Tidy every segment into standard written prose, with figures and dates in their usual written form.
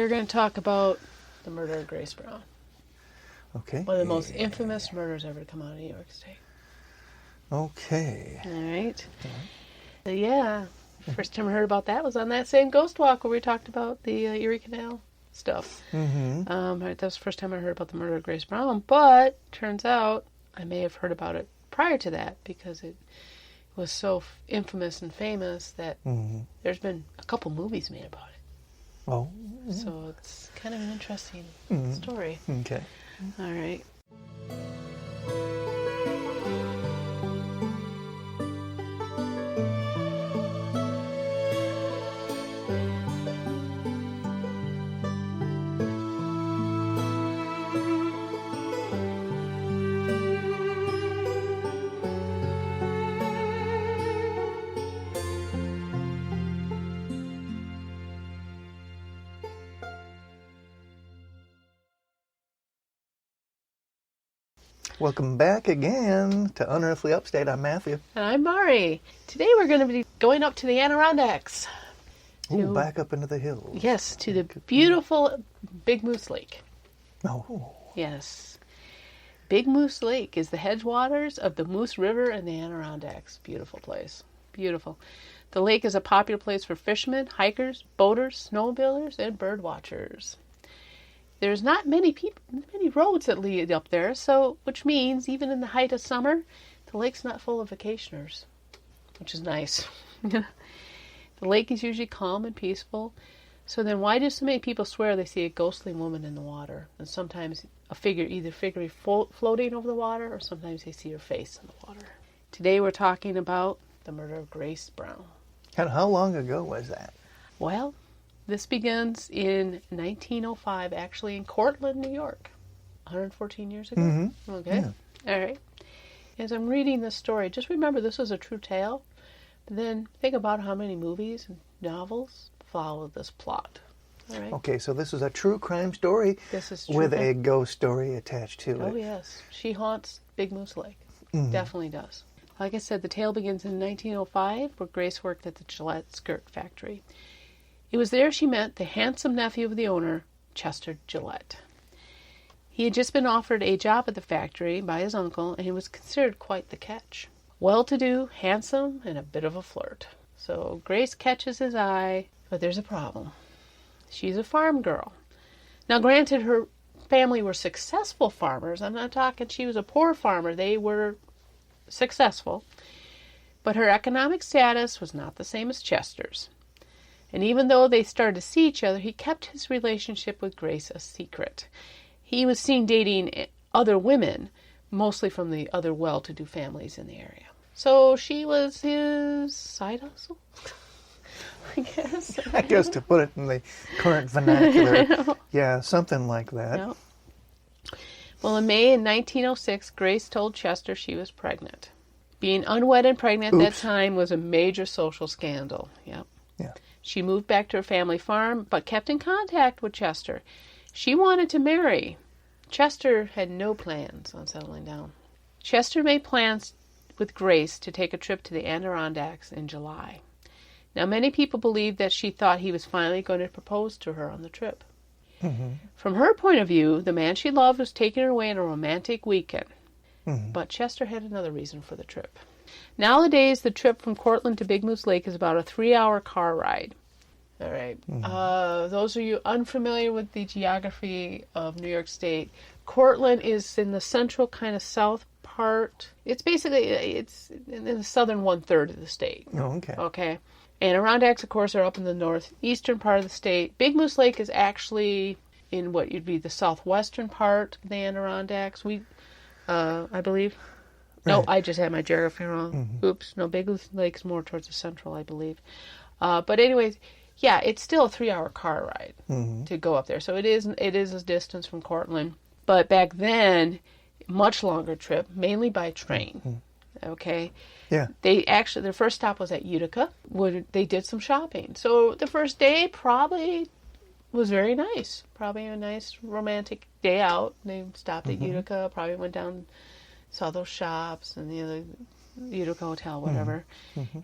are going to talk about the murder of Grace Brown. Okay. One of the most infamous murders ever to come out of New York State. Okay. All right. Yeah. First time I heard about that was on that same Ghost Walk where we talked about the Erie Canal stuff. Mm-hmm. That was the first time I heard about the murder of Grace Brown. But turns out I may have heard about it prior to that because it was so infamous and famous that there's been a couple movies made about it. Oh. So it's kind of an interesting story. Okay. All right. Welcome back again to Unearthly Upstate. I'm Matthew. And I'm Mari. Today we're going to be going up to the Adirondacks. Ooh, back up into the hills. Yes, to the beautiful Big Moose Lake. Oh. Yes. Big Moose Lake is the headwaters of the Moose River and the Adirondacks. Beautiful place. Beautiful. The lake is a popular place for fishermen, hikers, boaters, snowmobilers, and bird watchers. There's not many roads that lead up there, so which means even in the height of summer, the lake's not full of vacationers, which is nice. The lake is usually calm and peaceful. So then why do so many people swear they see a ghostly woman in the water? And sometimes a figure, either floating over the water, or sometimes they see her face in the water. Today we're talking about the murder of Grace Brown. And how long ago was that? Well, this begins in 1905, actually in Cortland, New York. 114 years ago? Mm-hmm. Okay. Yeah. All right. As I'm reading this story, just remember this is a true tale. But then think about how many movies and novels follow this plot. All right. Okay, so this is a true crime story with a ghost story attached to it. Oh, yes. She haunts Big Moose Lake. Definitely does. Like I said, the tale begins in 1905, where Grace worked at the Gillette skirt factory. It was there she met the handsome nephew of the owner, Chester Gillette. He had just been offered a job at the factory by his uncle, and he was considered quite the catch. Well-to-do, handsome, and a bit of a flirt. So Grace catches his eye, but there's a problem. She's a farm girl. Now, granted, her family were successful farmers. I'm not talking she was a poor farmer. They were successful. But her economic status was not the same as Chester's. And even though they started to see each other, he kept his relationship with Grace a secret. He was seen dating other women, mostly from the other well-to-do families in the area. So she was his side hustle, I guess. I guess to put it in the current vernacular. Yeah, something like that. Yep. Well, in May 1906, Grace told Chester she was pregnant. Being unwed and pregnant at that time was a major social scandal. Yep. Yeah. She moved back to her family farm, but kept in contact with Chester. She wanted to marry. Chester had no plans on settling down. Chester made plans with Grace to take a trip to the Adirondacks in July. Now, many people believed that she thought he was finally going to propose to her on the trip. From her point of view, the man she loved was taking her away on a romantic weekend. But Chester had another reason for the trip. Nowadays, the trip from Cortland to Big Moose Lake is about a 3-hour car ride. All right. Those of you unfamiliar with the geography of New York State, Cortland is in the central kind of south part. It's basically, it's in the southern one-third of the state. Oh, okay. Okay. And Adirondacks, of course, are up in the northeastern part of the state. Big Moose Lake is actually in what would be the southwestern part of the Adirondacks. I believe. No, Right. I just had my geography wrong. Oops. No, Big Moose Lake's more towards the central, I believe. But anyways, yeah, it's still a 3-hour car ride to go up there. So it is a distance from Cortland. But back then, much longer trip, mainly by train. Okay. Yeah. Their first stop was at Utica, where they did some shopping. So the first day probably was very nice. Probably a nice romantic day out. They stopped at Utica, probably went down, saw those shops and the Utica Hotel, whatever.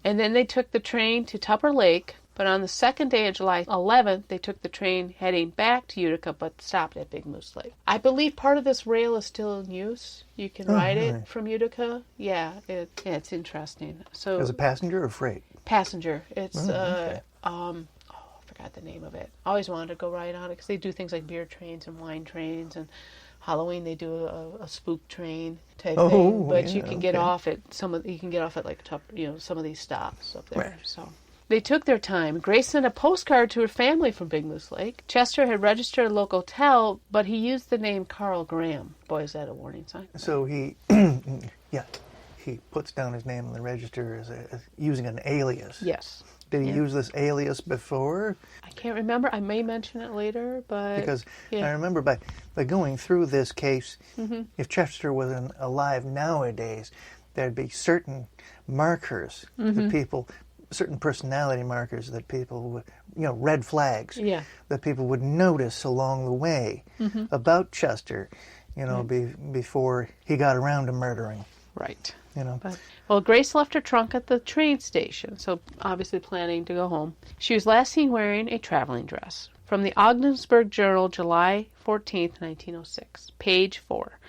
And then they took the train to Tupper Lake. But on the second day of July 11th, they took the train heading back to Utica, but stopped at Big Moose Lake. I believe part of this rail is still in use. You can ride it from Utica. Yeah, it's interesting. So as a passenger or freight? Passenger. It's I forgot the name of it. I always wanted to go ride on it because they do things like beer trains and wine trains, and Halloween they do a spook train type thing. But you can get off at some of of these stops up there. Right. So they took their time. Grace sent a postcard to her family from Big Moose Lake. Chester had registered a local hotel, but he used the name Carl Graham. Boy, is that a warning sign. So he puts down his name on the register as using an alias. Yes. Did he use this alias before? I can't remember. I may mention it later, but... Because I remember by going through this case, if Chester was alive nowadays, there'd be certain markers that people, certain personality markers that people would, red flags that people would notice along the way about Chester, before he got around to murdering. Right. Well, Grace left her trunk at the train station, so obviously planning to go home. She was last seen wearing a traveling dress. From the Ogdensburg Journal, July 14th, 1906, page 4.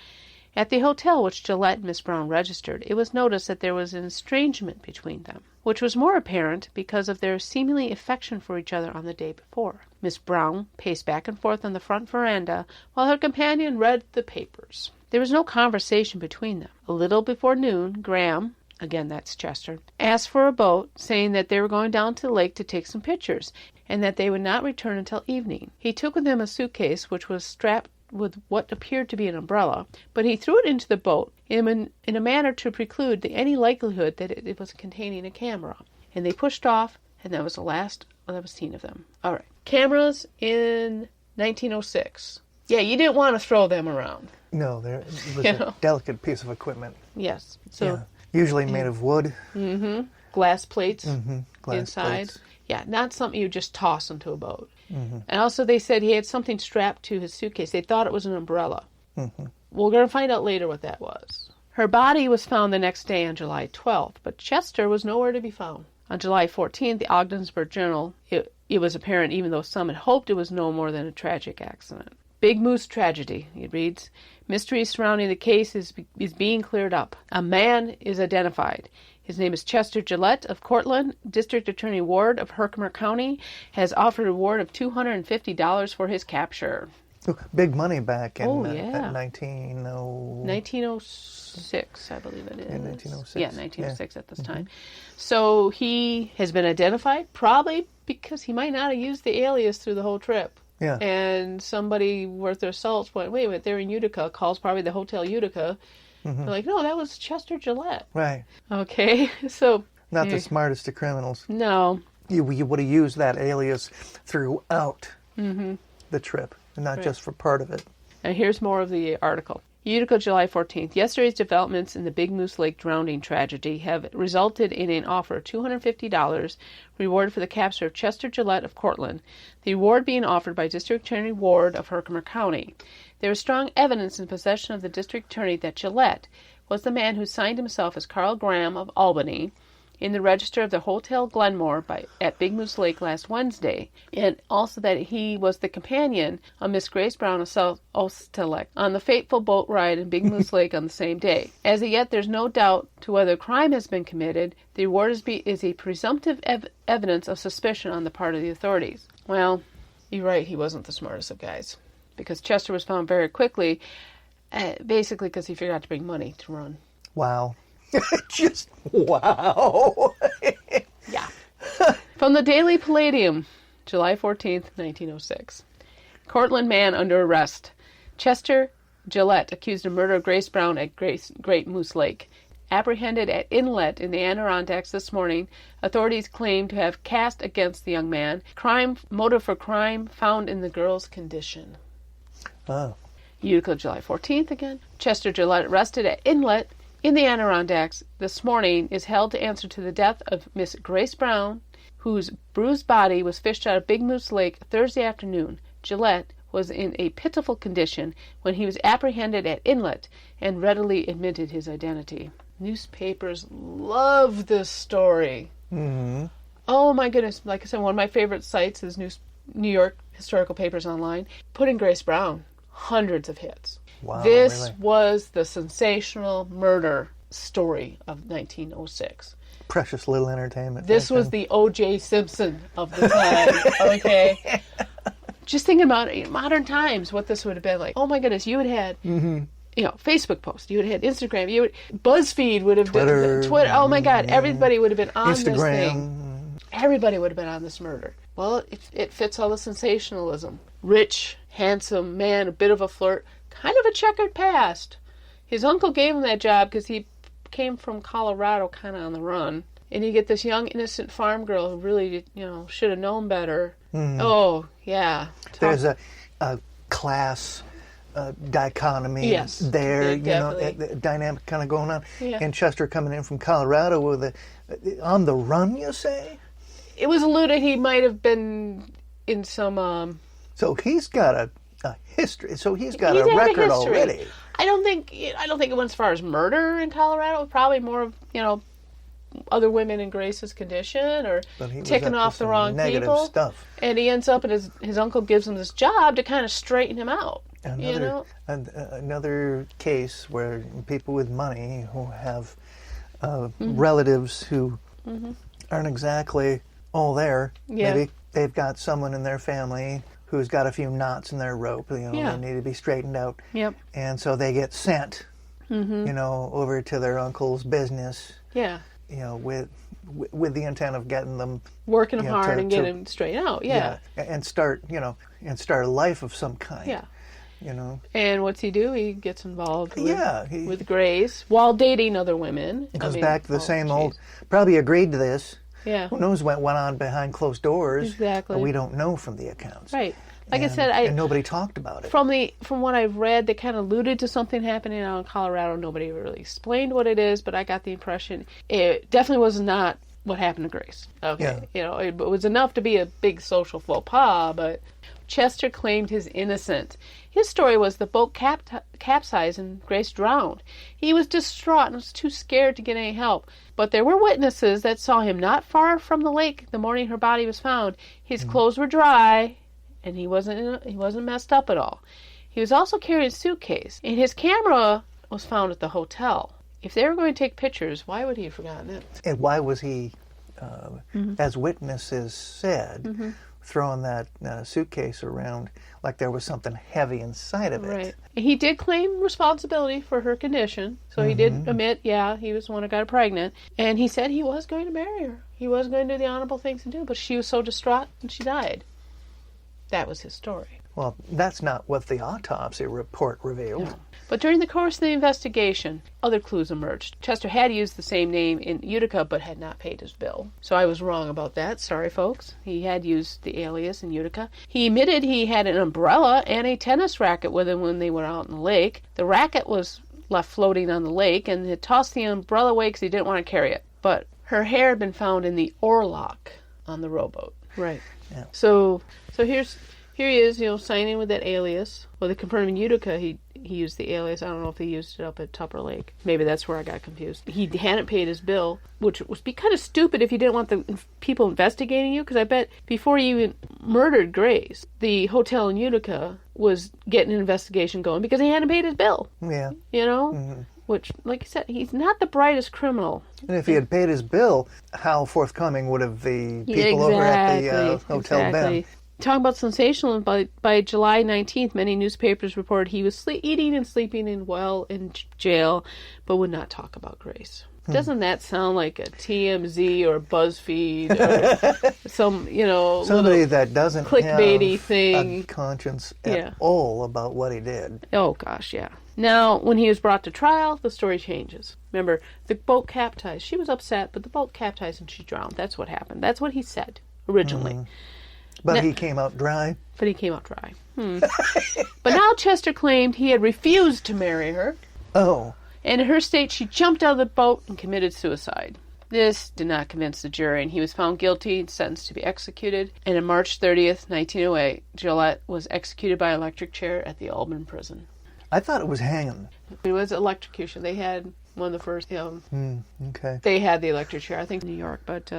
At the hotel which Gillette and Miss Brown registered, it was noticed that there was an estrangement between them, which was more apparent because of their seemingly affection for each other on the day before. Miss Brown paced back and forth on the front veranda, while her companion read the papers. There was no conversation between them. A little before noon, Graham, again that's Chester, asked for a boat, saying that they were going down to the lake to take some pictures, and that they would not return until evening. He took with him a suitcase which was strapped with what appeared to be an umbrella, but he threw it into the boat in a manner to preclude any likelihood that it was containing a camera. And they pushed off, and that was the last that was seen of them. All right. Cameras in 1906. Yeah, you didn't want to throw them around. No, it was a delicate piece of equipment. Yes. So usually made of wood. Glass plates Glass inside. Plates. Yeah, not something you just toss into a boat. And also they said he had something strapped to his suitcase. They thought it was an umbrella. We're going to find out later what that was. Her body was found the next day on July 12th, but Chester was nowhere to be found. On July 14th, the Ogdensburg Journal, it was apparent, even though some had hoped, it was no more than a tragic accident. Big Moose tragedy, it reads. Mystery surrounding the case is being cleared up. A man is identified. His name is Chester Gillette of Cortland. District Attorney Ward of Herkimer County has offered a reward of $250 for his capture. Big money back in 1906, I believe it is. In 1906. Yeah, 1906 at this time. So he has been identified, probably because he might not have used the alias through the whole trip. Yeah. And somebody worth their salt went, wait a minute, they're in Utica, calls probably the Hotel Utica. They're like, no, that was Chester Gillette. Right. Okay, so... Not the smartest of criminals. No. You would have used that alias throughout the trip, and not just for part of it. And here's more of the article. Utica, July 14th. Yesterday's developments in the Big Moose Lake drowning tragedy have resulted in an offer of $250 reward for the capture of Chester Gillette of Cortland, the reward being offered by District Attorney Ward of Herkimer County. There is strong evidence in possession of the District Attorney that Gillette was the man who signed himself as Carl Graham of Albany in the register of the Hotel Glenmore at Big Moose Lake last Wednesday, and also that he was the companion of Miss Grace Brown of South Ostelek on the fateful boat ride in Big Moose Lake on the same day. As of yet, there's no doubt to whether a crime has been committed. The reward is a presumptive evidence of suspicion on the part of the authorities. Well, you're right, he wasn't the smartest of guys, because Chester was found very quickly, basically because he forgot to bring money to run. Wow. Just wow. Yeah. From the Daily Palladium, July 14th, 1906. Cortland man under arrest. Chester Gillette, accused of murder of Grace Brown at Great Moose Lake. Apprehended at Inlet in the Adirondacks this morning. Authorities claim to have cast against the young man. Motive for crime found in the girl's condition. Oh. Utica, July 14th again. Chester Gillette, arrested at Inlet in the Adirondacks this morning, is held to answer to the death of Miss Grace Brown, whose bruised body was fished out of Big Moose Lake Thursday afternoon. Gillette was in a pitiful condition when he was apprehended at Inlet and readily admitted his identity. Newspapers love this story. Oh my goodness. Like I said, one of my favorite sites is New York Historical Papers Online. Put in Grace Brown. Hundreds of hits. Wow, this really? was the sensational murder story of 1906. Precious little entertainment. This was the O.J. Simpson of the time, okay? Just thinking about it, in modern times, what this would have been like. Oh my goodness, you would have had, Facebook posts, you would have had Instagram, BuzzFeed would have Twitter. Twitter. Oh my God, everybody would have been on this Instagram. thing. Everybody would have been on this murder. Well, it fits all the sensationalism. Rich, handsome man, a bit of a flirt, kind of a checkered past. His uncle gave him that job because he came from Colorado kind of on the run. And you get this young, innocent farm girl who really, should have known better. Oh, yeah. There's a class dichotomy there, the dynamic kind of going on. Yeah. And Chester coming in from Colorado with on the run, you say? It was alluded he might have been in some... So he's got a history. So he's got a record already. I don't think it went as far as murder in Colorado. Probably more of, other women in Grace's condition or ticking off the wrong people. Stuff. And he ends up, and his uncle gives him this job to kind of straighten him out. Another case where people with money who have relatives who aren't exactly all there. Yeah. Maybe they've got someone in their family who's got a few knots in their rope. They need to be straightened out. Yep. And so they get sent, over to their uncle's business. Yeah. With the intent of getting them working them hard and getting them straightened out. Yeah. And start a life of some kind. Yeah. And what's he do? He gets involved with Grace while dating other women. It goes back to the same old, probably agreed to this. Yeah. Who knows what went on behind closed doors? Exactly. But we don't know from the accounts. Right. Like I said, and nobody talked about it. From what I've read, they kind of alluded to something happening out in Colorado. Nobody really explained what it is, but I got the impression it definitely was not what happened to Grace. Okay. Yeah. It was enough to be a big social faux pas, but Chester claimed his innocence. His story was the boat capsized and Grace drowned. He was distraught and was too scared to get any help. But there were witnesses that saw him not far from the lake the morning her body was found. His clothes were dry, and he wasn't messed up at all. He was also carrying a suitcase, and his camera was found at the hotel. If they were going to take pictures, why would he have forgotten it? And why was he, as witnesses said, throwing that suitcase around like there was something heavy inside of it? Right. And he did claim responsibility for her condition, so he did admit, he was the one who got her pregnant, and he said he was going to marry her. He was going to do the honorable things to do, but she was so distraught and she died. That was his story. Well, that's not what the autopsy report revealed. No. But during the course of the investigation, other clues emerged. Chester had used the same name in Utica, but had not paid his bill. So I was wrong about that. Sorry, folks. He had used the alias in Utica. He admitted he had an umbrella and a tennis racket with him when they were out in the lake. The racket was left floating on the lake, and he tossed the umbrella away because he didn't want to carry it. But her hair had been found in the oarlock on the rowboat. Right. Yeah. So here he is, signing with that alias. Well, they confirmed in Utica he used the alias. I don't know if he used it up at Tupper Lake. Maybe that's where I got confused. He hadn't paid his bill, which would be kind of stupid if you didn't want the people investigating you, because I bet before you even murdered Grace, the hotel in Utica was getting an investigation going because he hadn't paid his bill. Yeah. Which, like I said, he's not the brightest criminal. And if he had paid his bill, how forthcoming would have the people over at the hotel been? Talking about sensational, by July 19th, many newspapers reported he was eating and sleeping in jail, but would not talk about Grace. Doesn't that sound like a TMZ or BuzzFeed or some, somebody that doesn't clickbaity have thing, a conscience at all about what he did? Oh gosh, yeah. Now, when he was brought to trial, the story changes. Remember, the boat capsized. She was upset, but the boat capsized and she drowned. That's what happened. That's what he said originally. But he came out dry. But now Chester claimed he had refused to marry her. Oh. And in her state, she jumped out of the boat and committed suicide. This did not convince the jury, and he was found guilty and sentenced to be executed. And on March 30th, 1908, Gillette was executed by electric chair at the Albany prison. I thought it was hanging. It was electrocution. They had one of the first, okay. They had the electric chair, I think, in New York, but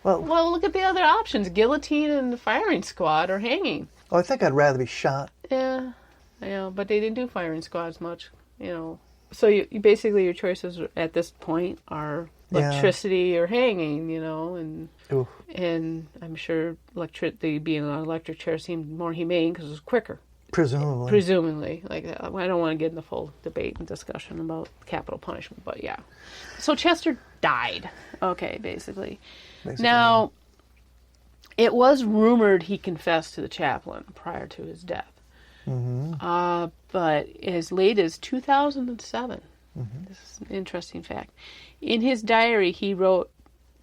Well, look at the other options: guillotine and the firing squad, or hanging. I think I'd rather be shot. Yeah, I know, but they didn't do firing squads much, So you basically your choices at this point are electricity or hanging, and Oof. and I'm sure being on an electric chair seemed more humane because it was quicker. Presumably. Like, I don't want to get in the full debate and discussion about capital punishment, but yeah. So Chester died. Okay, basically. Now, it was rumored he confessed to the chaplain prior to his death. Mm-hmm. But as late as 2007, this is an interesting fact. In his diary, he wrote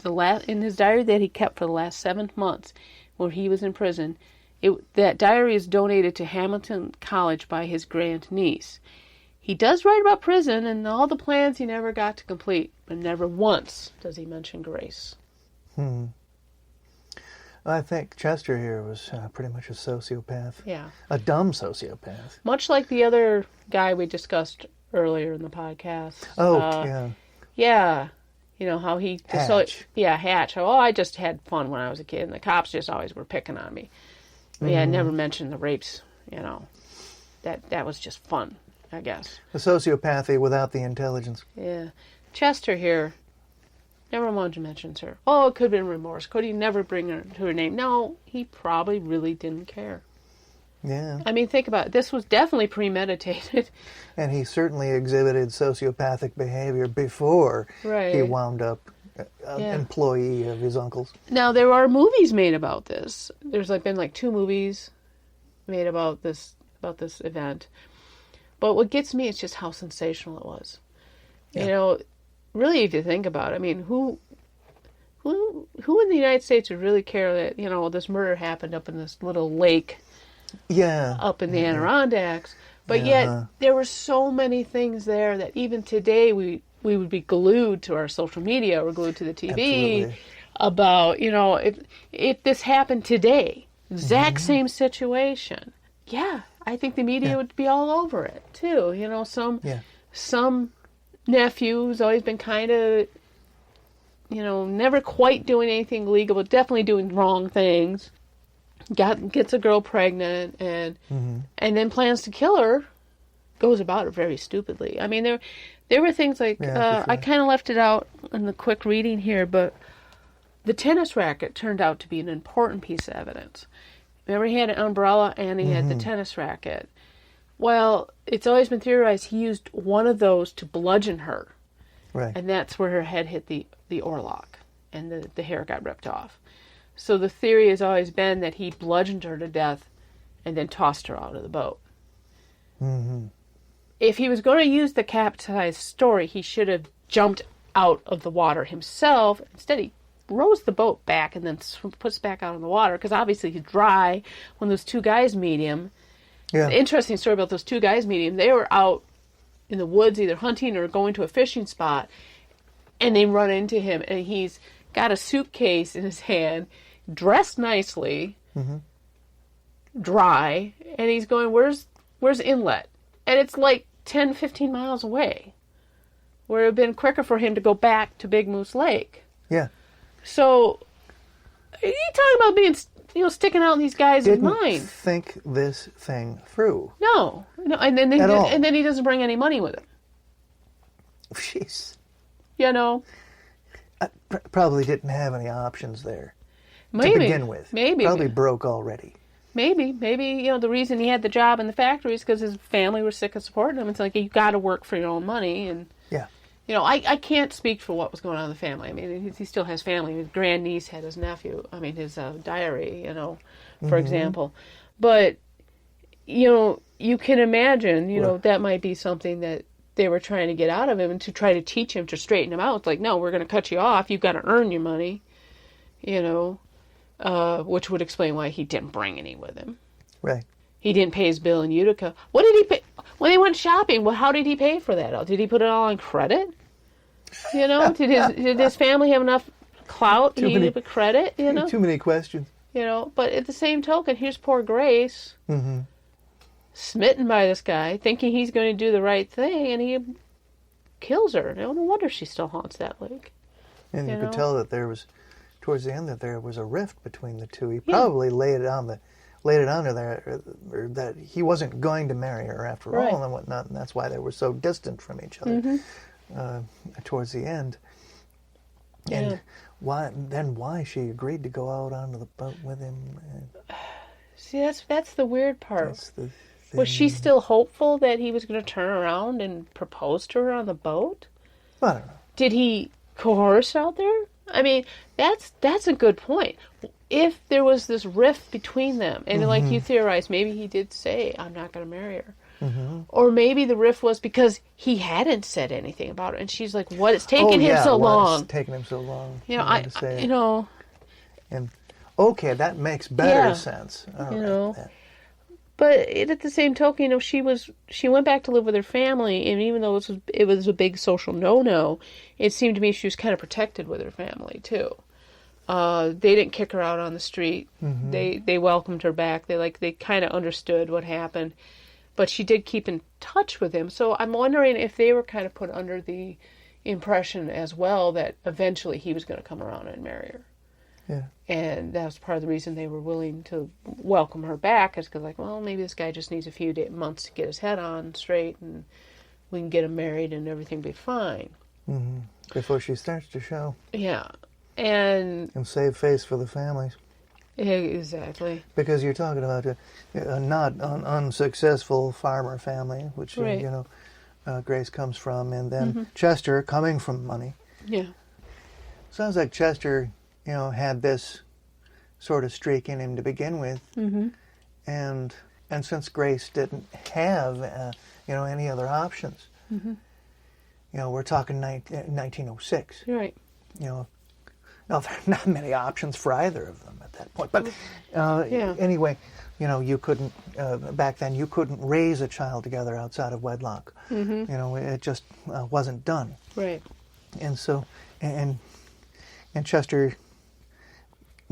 in his diary that he kept for the last 7 months, where he was in prison. That diary is donated to Hamilton College by his grandniece. He does write about prison and all the plans he never got to complete, but never once does he mention Grace. I think Chester here was pretty much a sociopath. Yeah. A dumb sociopath. Much like the other guy we discussed earlier in the podcast. Oh, yeah. Yeah. How he... Hatch. Hatch. Oh, I just had fun when I was a kid, and the cops just always were picking on me. But I never mentioned the rapes, That was just fun, I guess. The sociopathy without the intelligence. Yeah. Chester here, never once mentions her. Oh, it could have been remorse. Could he never bring her to her name? No, he probably really didn't care. Yeah. I mean, think about it. This was definitely premeditated. And he certainly exhibited sociopathic behavior before he wound up an employee of his uncle's. Now, there are movies made about this. There's been 2 movies made about this event. But what gets me is just how sensational it was. Yeah. Really, if you think about it, I mean, who in the United States would really care that, this murder happened up in this little lake up in the Adirondacks? But yet, there were so many things there that even today we would be glued to our social media or glued to the TV. Absolutely. About, if this happened today, exact same situation. Yeah, I think the media would be all over it, too. Some nephew who's always been kind of, never quite doing anything legal, but definitely doing wrong things, gets a girl pregnant and then plans to kill her, goes about it very stupidly. I mean, there were things like, sure. I kind of left it out in the quick reading here, but the tennis racket turned out to be an important piece of evidence. Remember, he had an umbrella and he had the tennis racket. Well, it's always been theorized he used one of those to bludgeon her. Right. And that's where her head hit the oarlock and the hair got ripped off. So the theory has always been that he bludgeoned her to death and then tossed her out of the boat. If he was going to use the capsized story, he should have jumped out of the water himself. Instead, he rows the boat back and then puts back out in the water because obviously he's dry when those 2 guys meet him. Yeah. The interesting story about those 2 guys meeting him, they were out in the woods either hunting or going to a fishing spot, and they run into him, and he's got a suitcase in his hand, dressed nicely, dry, and he's going, where's Inlet? And it's 10, 15 miles away, where it would have been quicker for him to go back to Big Moose Lake. Yeah. So, are you talking about being, sticking out in these guys' minds? Didn't think this thing through. No, and then he doesn't bring any money with him. Jeez. Probably didn't have any options there. Maybe. To begin with. Maybe. Probably broke already. Maybe, the reason he had the job in the factory is because his family was sick of supporting him. It's like, you got to work for your own money. And, I can't speak for what was going on in the family. I mean, he still has family. His grandniece had his nephew, his diary, for example. But, you can imagine, that might be something that they were trying to get out of him and to try to teach him to straighten him out. It's like, no, we're going to cut you off. You've got to earn your money, which would explain why he didn't bring any with him. Right. He didn't pay his bill in Utica. What did he pay? When they went shopping, well, how did he pay for that? Did he put it all on credit? Did his family have enough clout? He needed credit, Too many questions. But at the same token, here's poor Grace, smitten by this guy, thinking he's going to do the right thing, and he kills her. No wonder she still haunts that lake. And you could tell that there was towards the end that there was a rift between the two. He probably laid it on to there that he wasn't going to marry her after all and whatnot, and that's why they were so distant from each other towards the end. And why she agreed to go out onto the boat with him? See, that's the weird part. That's the thing. Was she still hopeful that he was going to turn around and propose to her on the boat? I don't know. Did he coerce out there? I mean, that's a good point. If there was this rift between them, and like you theorized, maybe he did say, "I'm not going to marry her," or maybe the rift was because he hadn't said anything about it, and she's like, "What? It's taking him so long. It's taking him so long." And okay, that makes better sense. But at the same token, she went back to live with her family, and even though it was a big social no-no, it seemed to me she was kind of protected with her family too. They didn't kick her out on the street. They welcomed her back. They kind of understood what happened, but she did keep in touch with him. So I'm wondering if they were kind of put under the impression as well that eventually he was going to come around and marry her. Yeah. And that was part of the reason they were willing to welcome her back, is because, like, well, maybe this guy just needs a few months to get his head on straight, and we can get him married and everything be fine. Before she starts to show. Yeah. And save face for the families. Exactly. Because you're talking about a not unsuccessful farmer family, which, Grace comes from, and then Chester coming from money. Yeah. Sounds like Chester had this sort of streak in him to begin with, and since Grace didn't have any other options, we're talking 1906. Right. There are not many options for either of them at that point. But anyway, you couldn't back then. You couldn't raise a child together outside of wedlock. It just wasn't done. Right. And so and Chester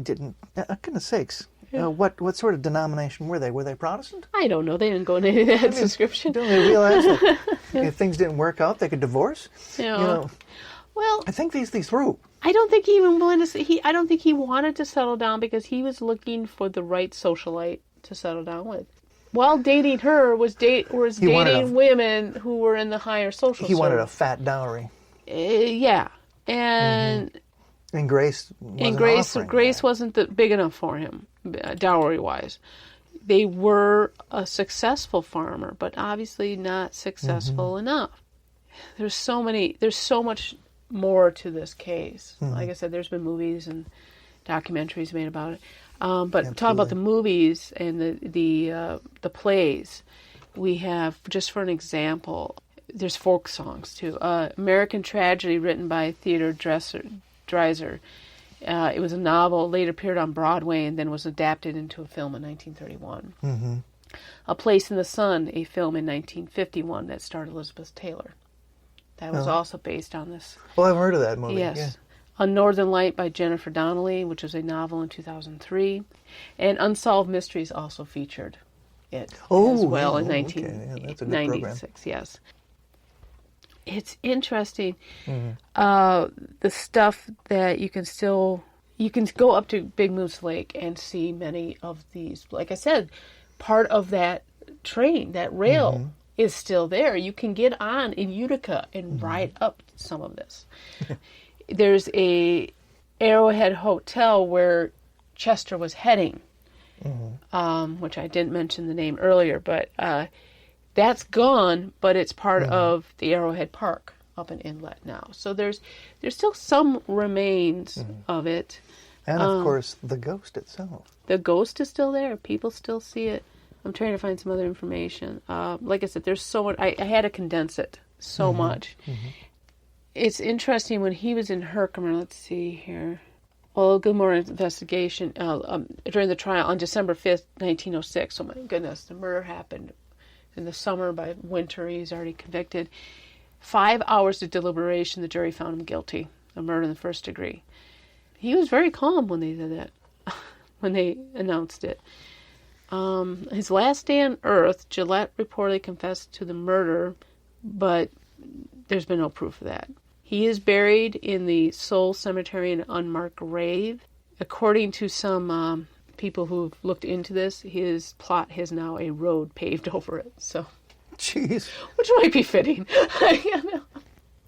didn't. Goodness sakes, what sort of denomination were they? Were they Protestant? I don't know. They didn't go into any of that description. Don't they realize that if things didn't work out, they could divorce? Well, I think these through. I don't think he even wanted to. I don't think he wanted to settle down because he was looking for the right socialite to settle down with. While dating her, was dating women who were in the higher social. He wanted a fat dowry. Yeah, and Grace wasn't big enough for him, dowry wise. They were a successful farmer, but obviously not successful enough. There's so much more to this case. Like I said, there's been movies and documentaries made about it. But talking about the movies and the plays, we have, just for an example, there's folk songs too. American Tragedy, written by Theodore Dreiser. It was a novel, later appeared on Broadway, and then was adapted into a film in 1931. A Place in the Sun, a film in 1951 that starred Elizabeth Taylor. That was also based on this. Well, I've heard of that movie. Yes. Yeah. A Northern Light by Jennifer Donnelly, which was a novel in 2003. And Unsolved Mysteries also featured it as well in 1996. Yes. It's interesting. The stuff that you can go up to Big Moose Lake and see many of these. Like I said, part of that train, that rail, is still there. You can get on in Utica and ride up some of this. There's a Arrowhead Hotel where Chester was heading, which I didn't mention the name earlier, but that's gone, but it's part of the Arrowhead Park up in Inlet now. So there's still some remains of it. And of course, the ghost itself. The ghost is still there. People still see it. I'm trying to find some other information. Like I said, there's so much. I had to condense it so much. It's interesting, when he was in Herkimer, let's see here. Well, Gilmore investigation during the trial on December 5th, 1906. So my goodness, the murder happened in the summer. By winter, he's already convicted. 5 hours of deliberation, the jury found him guilty of murder in the first degree. He was very calm when they did that, when they announced it. His last day on Earth, Gillette reportedly confessed to the murder, but there's been no proof of that. He is buried in the Seoul Cemetery in an unmarked grave. According to some people who've looked into this, his plot has now a road paved over it. So, Jeez. Which might be fitting.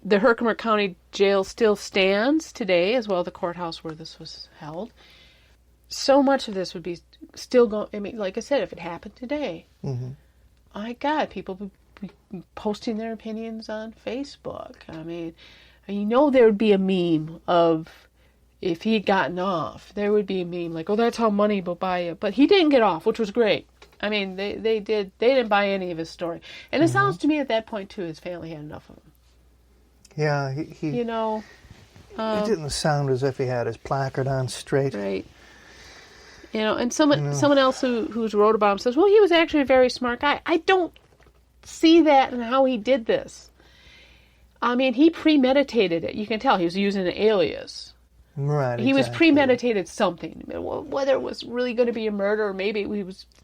The Herkimer County Jail still stands today, as well as the courthouse where this was held. So much of this would be still going. I mean, like I said, if it happened today, my God, people would be posting their opinions on Facebook. I mean, there would be a meme of if he had gotten off. There would be a meme like, "Oh, that's how money will buy you." But he didn't get off, which was great. I mean, they didn't buy any of his story, and it sounds to me at that point too, his family had enough of him. Yeah, he it didn't sound as if he had his placard on straight. Right. And someone else who's wrote about him says, well, he was actually a very smart guy. I don't see that in how he did this. I mean, he premeditated it. You can tell he was using an alias. Right. He was premeditated something. Whether it was really going to be a murder or maybe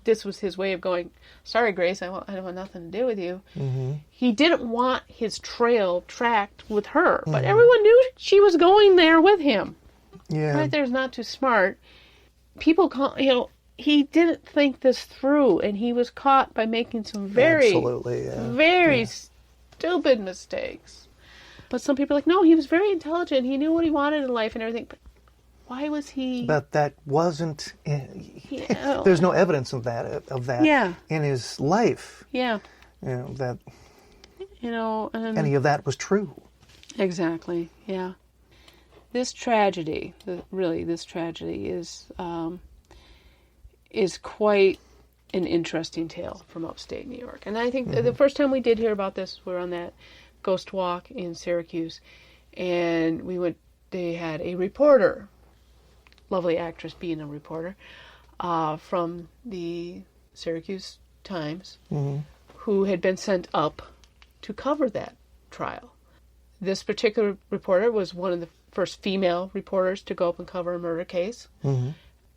this was his way of going, sorry, Grace, I don't want nothing to do with you. Mm-hmm. He didn't want his trail tracked with her, but everyone knew she was going there with him. Yeah. Right there's not too smart. People he didn't think this through, and he was caught by making some very stupid mistakes. But some people are like, no, he was very intelligent. He knew what he wanted in life and everything. But why was he... But that wasn't... There's no evidence of that in his life. Yeah. That... any of that was true. Exactly, yeah. This tragedy is quite an interesting tale from upstate New York. And I think the first time we did hear about this, we were on that Ghost Walk in Syracuse, and they had a reporter, lovely actress being a reporter, from the Syracuse Times, who had been sent up to cover that trial. This particular reporter was one of the first female reporters to go up and cover a murder case.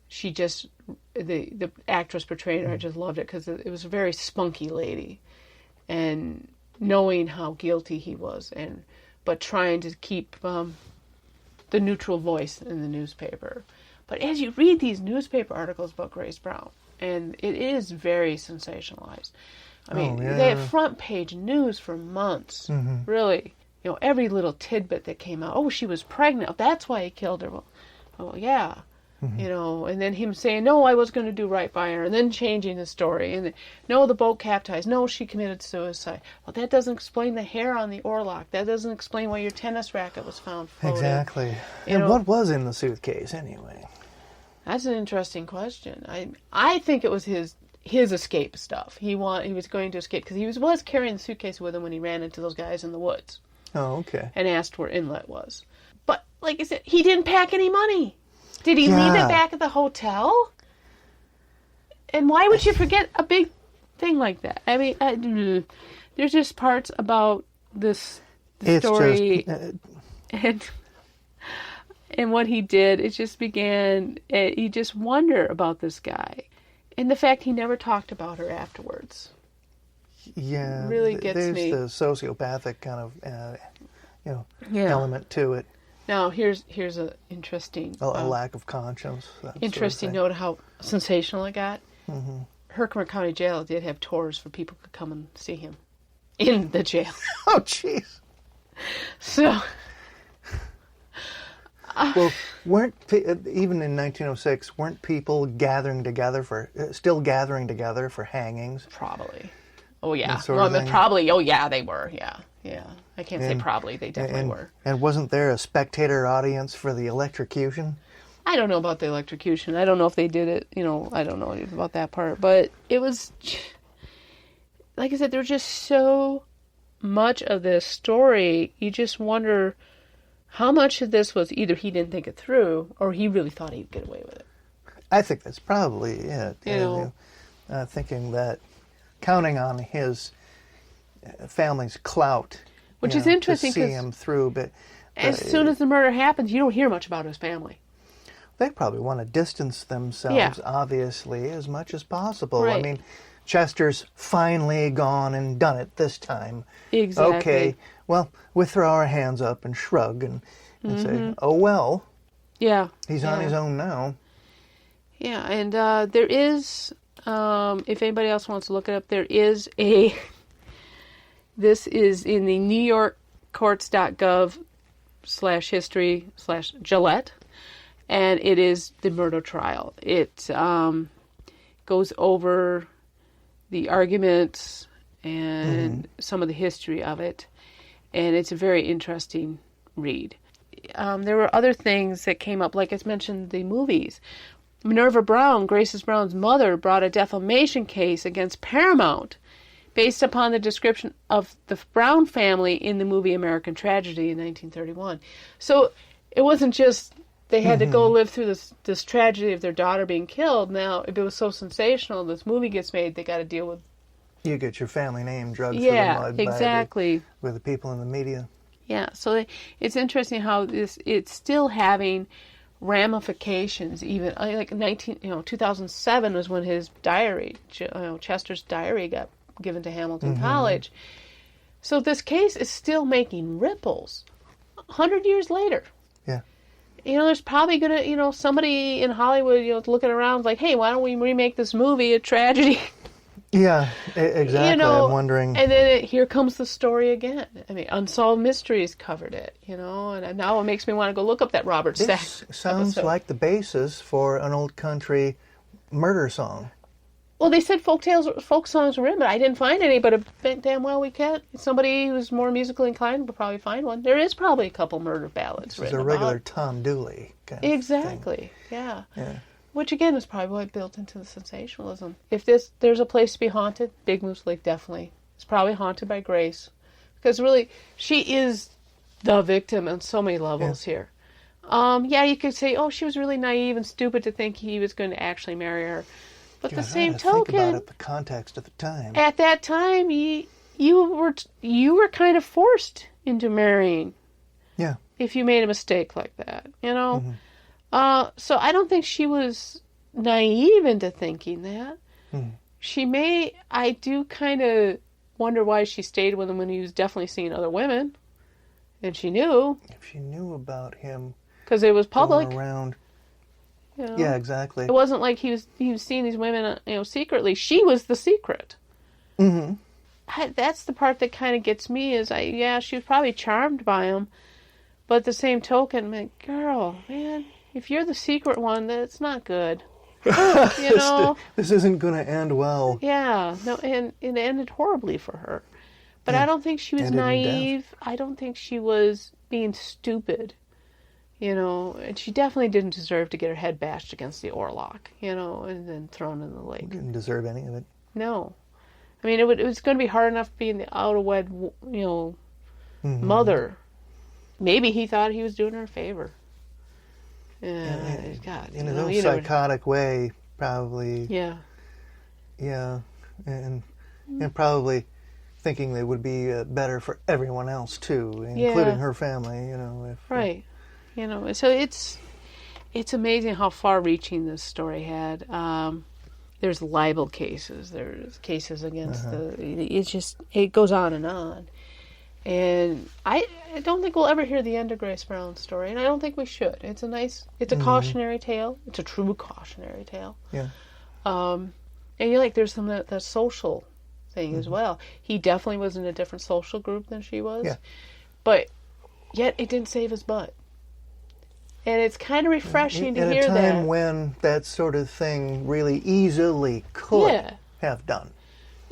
She just, the actress portraying her, I just loved it because it was a very spunky lady, and knowing how guilty he was, but trying to keep the neutral voice in the newspaper. But as you read these newspaper articles about Grace Brown, and it is very sensationalized. I mean, they had front page news for months, really. Every little tidbit that came out. Oh, she was pregnant. That's why he killed her. Well, yeah. And then him saying, no, I was going to do right by her, and then changing the story. And no, the boat capsized. No, she committed suicide. Well, that doesn't explain the hair on the oarlock. That doesn't explain why your tennis racket was found floating. Exactly. And what was in the suitcase anyway? That's an interesting question. I think it was his escape stuff. He was going to escape because he was carrying the suitcase with him when he ran into those guys in the woods. Oh, okay. And asked where Inlet was. But like I said, he didn't pack any money. Did he leave it back at the hotel? And why would you forget a big thing like that? I mean, there's just parts about this story and what he did. It just began. You just wonder about this guy, and the fact he never talked about her afterwards. Yeah, really gets me. There's the sociopathic kind of element to it. Now, here's an interesting... a lack of conscience. Interesting note of how sensational it got. Herkimer County Jail did have tours for people to come and see him in the jail. Oh, jeez. So... well, even in 1906, weren't people still gathering together for hangings? Probably. Oh, yeah. Probably. Oh, yeah, they were. Yeah. I can't say probably. They definitely were. And wasn't there a spectator audience for the electrocution? I don't know about the electrocution. I don't know if they did it. I don't know about that part. But it was, like I said, there was just so much of this story. You just wonder how much of this was either he didn't think it through or he really thought he'd get away with it. I think that's probably it. Thinking that, counting on his family's clout, which is interesting to see him through. But as soon as the murder happens, you don't hear much about his family. They probably want to distance themselves, obviously, as much as possible. Right. I mean, Chester's finally gone and done it this time. Exactly. Okay, well, we throw our hands up and shrug and say, oh, well. Yeah. He's on his own now. Yeah, and there is, if anybody else wants to look it up, there is this is in the newyorkcourts.gov/history/Gillette, and it is the murder trial. It goes over the arguments and some of the history of it, and it's a very interesting read. There were other things that came up, like I mentioned, the movies. Minerva Brown, Grace Brown's mother, brought a defamation case against Paramount based upon the description of the Brown family in the movie American Tragedy in 1931. So it wasn't just they had to go live through this tragedy of their daughter being killed. Now, if it was so sensational, this movie gets made, they got to deal with... You get your family name drugged through the mud exactly. With the people in the media. Yeah, so it's interesting how it's still having ramifications. Even like 2007 was when his diary, Chester's diary, got given to Hamilton College. So this case is still making ripples 100 years later. Yeah. There's probably gonna, somebody in Hollywood, looking around like, hey, why don't we remake this movie a tragedy? Yeah, exactly. I'm wondering. And then here comes the story again. I mean, Unsolved Mysteries covered it, and now it makes me want to go look up that Robert Stack. This sounds like the basis for an old country murder song. Well, they said folk songs were in, but I didn't find any, but damn well we can't. Somebody who's more musically inclined will probably find one. There is probably a couple murder ballads written about. It's a regular Tom Dooley kind of Exactly, thing. Yeah. Which, again, is probably what built into the sensationalism. If there's a place to be haunted, Big Moose Lake definitely. It's probably haunted by Grace. Because really, she is the victim on so many levels here. You could say, she was really naive and stupid to think he was going to actually marry her. But the same token... Think about it, the context at the time. At that time, you were kind of forced into marrying. Yeah. If you made a mistake like that, So I don't think she was naive into thinking that. I do kind of wonder why she stayed with him when he was definitely seeing other women. And she knew. If she knew about him. Because it was public. Going around. Yeah, exactly. It wasn't like he was seeing these women, secretly. She was the secret. That's the part that kind of gets me is, she was probably charmed by him. But at the same token, girl, man... If you're the secret one, that's not good. This isn't going to end well. Yeah, no, and it ended horribly for her. But I don't think she was naive. I don't think she was being stupid. And she definitely didn't deserve to get her head bashed against the oarlock, and then thrown in the lake. Didn't deserve any of it. No. I mean, it was going to be hard enough being the out-of-wed, mother. Maybe he thought he was doing her a favor. God, in his own psychotic way, probably. Yeah. Yeah, and probably thinking they would be better for everyone else too, including her family. Right. So it's amazing how far-reaching this story had. There's libel cases. There's cases against it goes on and on. And I don't think we'll ever hear the end of Grace Brown's story, and I don't think we should. It's a cautionary tale. It's a true cautionary tale. Yeah. And there's some that social thing as well. He definitely was in a different social group than she was. Yeah. But yet it didn't save his butt. And it's kind of refreshing to hear that. At a time when that sort of thing really easily could have done.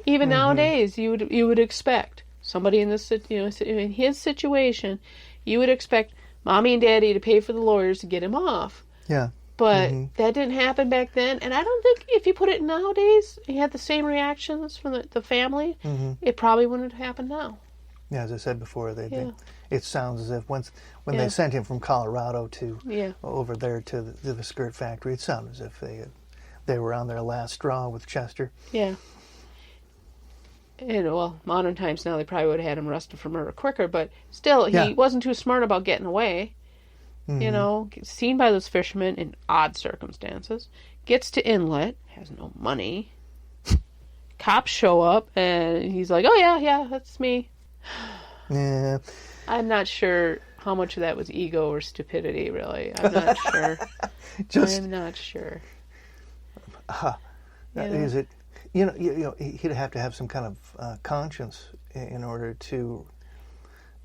Even nowadays, you would expect. Somebody in this, in his situation, you would expect mommy and daddy to pay for the lawyers to get him off. Yeah. But that didn't happen back then. And I don't think if you put it nowadays, he had the same reactions from the family, it probably wouldn't have happened now. Yeah, as I said before, it sounds as if when they sent him from Colorado to over there to the skirt factory, it sounded as if they were on their last straw with Chester. Yeah. And, modern times now, they probably would have had him arrested for murder quicker, but still, he wasn't too smart about getting away. Seen by those fishermen in odd circumstances, gets to Inlet, has no money, cops show up, and he's like, oh, yeah, that's me. Yeah. I'm not sure how much of that was ego or stupidity, really. I'm not sure. I'm not sure. Is it? You know, he'd have to have some kind of conscience in order to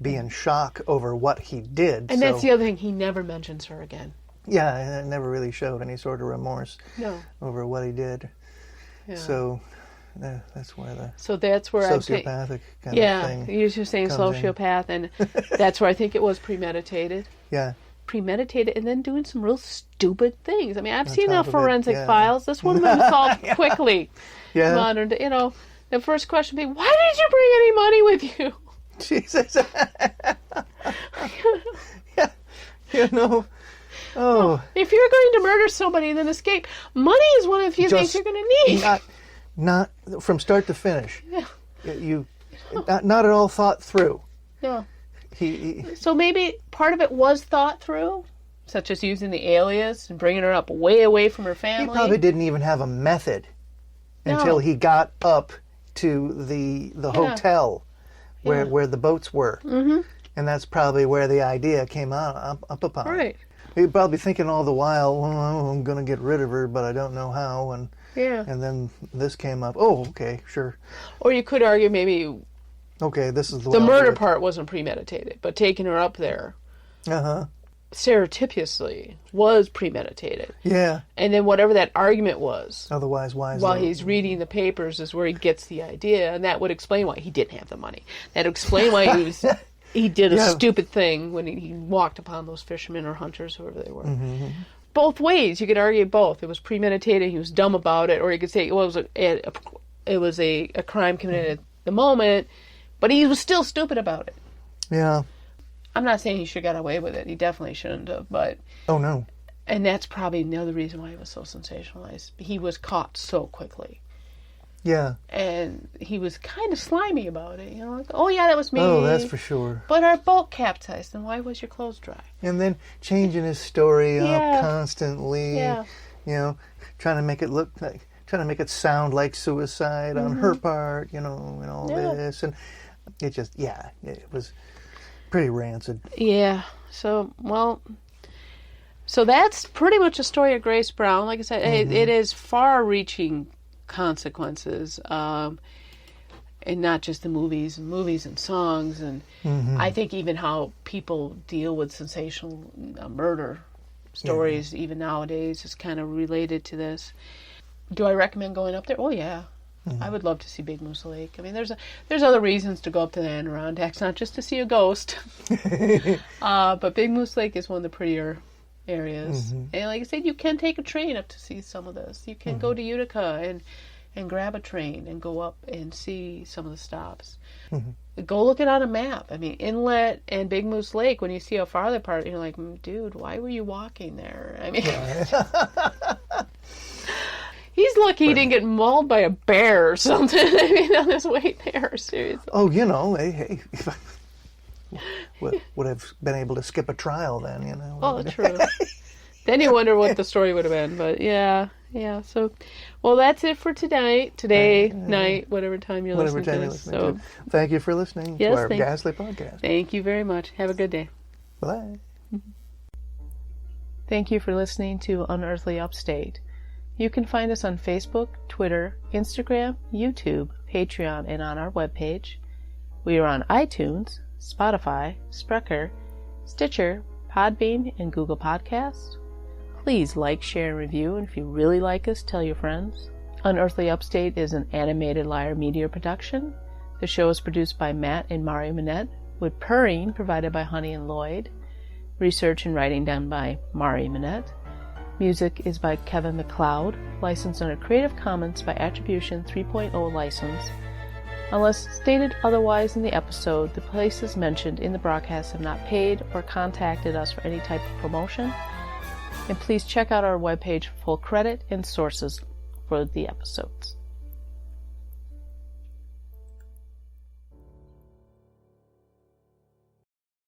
be in shock over what he did. And that's the other thing. He never mentions her again. Yeah, and it never really showed any sort of remorse over what he did. Yeah. So that's where that's where sociopathic kind of thing. Yeah, you're just saying sociopath, and that's where I think it was premeditated. Yeah. Premeditated, and then doing some real stupid things. I mean, I've seen the forensic files. This would have been solved quickly. Yeah. Modern, the first question would be, why did you bring any money with you? Jesus. Yeah. Oh. If you're going to murder somebody and then escape, money is one of the few things you're going to need. Not from start to finish. Yeah. Not at all thought through. No. So maybe part of it was thought through, such as using the alias and bringing her up way away from her family. He probably didn't even have a method until he got up to the hotel where the boats were. Mm-hmm. And that's probably where the idea came up upon. Right. He'd probably thinking all the while, I'm going to get rid of her, but I don't know how. And then this came up. Oh, okay, sure. Or you could argue maybe... Okay, this is the murder part wasn't premeditated, but taking her up there surreptitiously was premeditated. Yeah. And then whatever that argument was, otherwise, while he's reading the papers, is where he gets the idea, and that would explain why he didn't have the money. That would explain why he did a stupid thing when he walked upon those fishermen or hunters, whoever they were. Mm-hmm. Both ways, you could argue both. It was premeditated, he was dumb about it, or you could say it was a crime committed at the moment. But he was still stupid about it. Yeah. I'm not saying he should have got away with it. He definitely shouldn't have, but... Oh, no. And that's probably another reason why he was so sensationalized. He was caught so quickly. Yeah. And he was kind of slimy about it. Like, oh, yeah, that was me. Oh, that's for sure. But our boat capsized, and why was your clothes dry? And then changing his story up constantly. Yeah. Trying to make it sound like suicide on her part, and all this. And it just, it was pretty rancid. Yeah. So that's pretty much the story of Grace Brown. Like I said, it is far-reaching consequences, and not just the movies and songs. And I think even how people deal with sensational murder stories, even nowadays, is kind of related to this. Do I recommend going up there? Oh, yeah. I would love to see Big Moose Lake. I mean, there's other reasons to go up to the Adirondacks, not just to see a ghost. But Big Moose Lake is one of the prettier areas. And like I said, you can take a train up to see some of this. You can go to Utica and grab a train and go up and see some of the stops. Go look it on a map. I mean, Inlet and Big Moose Lake, when you see how far they're apart, you're like, dude, why were you walking there? I mean... He's lucky he didn't get mauled by a bear or something. I mean, on his way there, seriously. Oh, hey, would have been able to skip a trial then, Oh, true. Then you wonder what the story would have been. But yeah. So, well, that's it for today, night, whatever time you're listening to this. So, thank you for listening to our Ghastly podcast. Thank you very much. Have a good day. Bye. Thank you for listening to Unearthly Upstate. You can find us on Facebook, Twitter, Instagram, YouTube, Patreon, and on our webpage. We are on iTunes, Spotify, Spreaker, Stitcher, Podbean, and Google Podcasts. Please like, share, and review, and if you really like us, tell your friends. Unearthly Upstate is an animated Lyre Media production. The show is produced by Matt and Mario Manette, with purring provided by Honey and Lloyd. Research and writing done by Mario Manette. Music is by Kevin MacLeod, licensed under Creative Commons by Attribution 3.0 license. Unless stated otherwise in the episode, the places mentioned in the broadcast have not paid or contacted us for any type of promotion. And please check out our webpage for full credit and sources for the episodes.